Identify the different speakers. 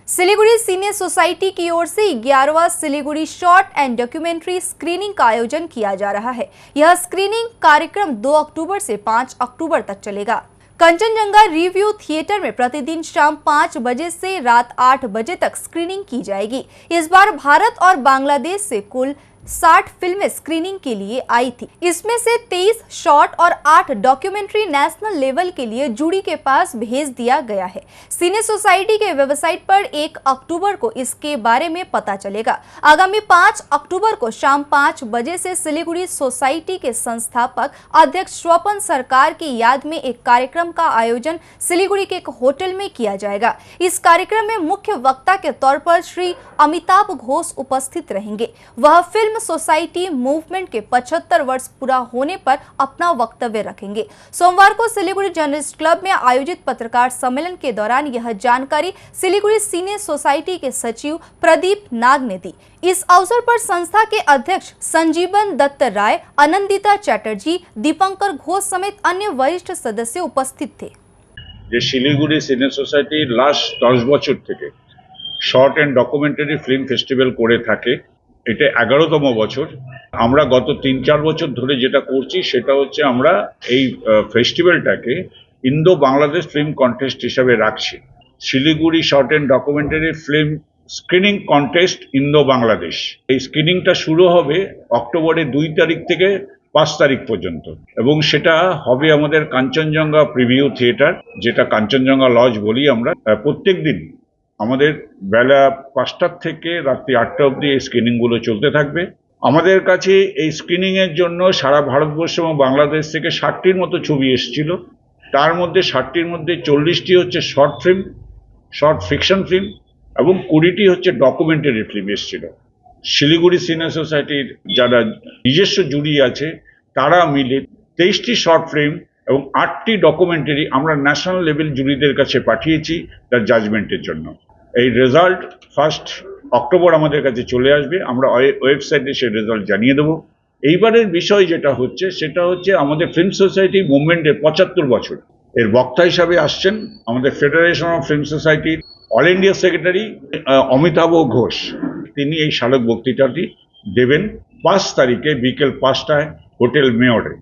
Speaker 1: सिलीगुड़ी सिने society की ओर से 11वां Siliguri short and documentary screening का आयोजन किया जा रहा है। यह स्क्रीनिंग कार्यक्रम 2 अक्टूबर से 5 अक्टूबर तक चलेगा। कंचनजंगा रिव्यू थिएटर में प्रतिदिन शाम 5 बजे से रात 8 बजे तक स्क्रीनिंग की जाएगी। इस बार भारत और बांग्लादेश से कुल 60 फिल्में स्क्रीनिंग के लिए आई थी। इसमें से 23 शॉर्ट और 8 डॉक्यूमेंट्री नेशनल लेवल के लिए जूरी के पास भेज दिया गया है। सिने सोसाइटी के वेबसाइट पर 1 अक्टूबर को इसके बारे में पता चलेगा। आगामी 5 अक्टूबर को शाम 5 बजे से सिलीगुड़ी सोसाइटी के संस्थापक अध्यक्ष स्वपन सरकार की याद में एक कार्यक्रम का आयोजन सिलीगुड़ी के एक होटल में किया जाएगा। इस कार्यक्रम में मुख्य वक्ता के तौर पर श्री अमिताभ घोष उपस्थित रहेंगे। वह फिल्म सोसाइटी मूवमेंट के 75 वर्ष पूरा होने पर अपना वक्तव्य रखेंगे। सोमवार को सिलीगुड़ी जर्नलिस्ट क्लब में आयोजित पत्रकार सम्मेलन के दौरान यह जानकारी सिलीगुड़ी सिने सोसाइटी के सचिव प्रदीप नाग ने दी। इस अवसर पर संस्था के अध्यक्ष संजीवन दत्त राय, आनंदिता चैटर्जी, दीपंकर घोष समेत अन्य वरिष्ठ सदस्य उपस्थित थे।
Speaker 2: শিলিগুড়ি সিনে সোসাইটি লাস্ট 10 বছর থেকে short and documentary film festival করে থাকে। এটা 11তম বছর। আমরা গত 3-4 বছর ধরে যেটা করছি সেটা হচ্ছে আমরা এই ফেস্টিভ্যালটাকে ইন্দো বাংলাদেশ ফিল্ম কন্টেস্ট হিসাবে রাখছি। Siliguri short and documentary film screening contest Indo Bangladesh. এই স্ক্রিনিংটা শুরু হবে অক্টোবরের 2 তারিখ থেকে 5 তারিখ পর্যন্ত এবং সেটা হবে আমাদের কাঞ্চনজঙ্ঘা প্রিভিউ থিয়েটার, যেটা কাঞ্চনজঙ্ঘা লজ বলি আমরা। প্রত্যেক দিন আমাদের বেলা 5টা থেকে রাত্রি 8টা অবধি এই স্ক্রিনিংগুলো চলতে থাকবে। আমাদের কাছে এই স্ক্রিনিংয়ের জন্য সারা ভারতবর্ষ এবং বাংলাদেশ থেকে 60টির মতো ছবি এসেছিল। তার মধ্যে 60টির মধ্যে 40টি হচ্ছে short film, short fiction film এবং 20টি হচ্ছে ডকুমেন্টারি ফিল্ম এসেছিল। শিলিগুড়ি সিনে সোসাইটির যারা নিজস্ব জুরি আছে তারা মিলে 23টি শর্ট ফিল্ম এবং 8টি ডকুমেন্টারি আমরা ন্যাশনাল লেভেল জুরিদের কাছে পাঠিয়েছি তার জাজমেন্টের জন্য। এই রেজাল্ট 1 অক্টোবর আমাদের কাছে চলে আসবে। আমরা ওয়েবসাইটে সেই রেজাল্ট জানিয়ে দেবো। এইবারের বিষয় যেটা হচ্ছে সেটা হচ্ছে আমাদের ফিল্ম সোসাইটি মুভমেন্টের 75 বছর। এর বক্তা হিসাবে আসছেন আমাদের ফেডারেশন অফ ফিল্ম সোসাইটির all India secretary Amitabh Ghosh. তিনি এই স্মারক বক্তৃতাটি দেবেন 5 তারিখে বিকেল 5টায় হোটেল মেয়রে।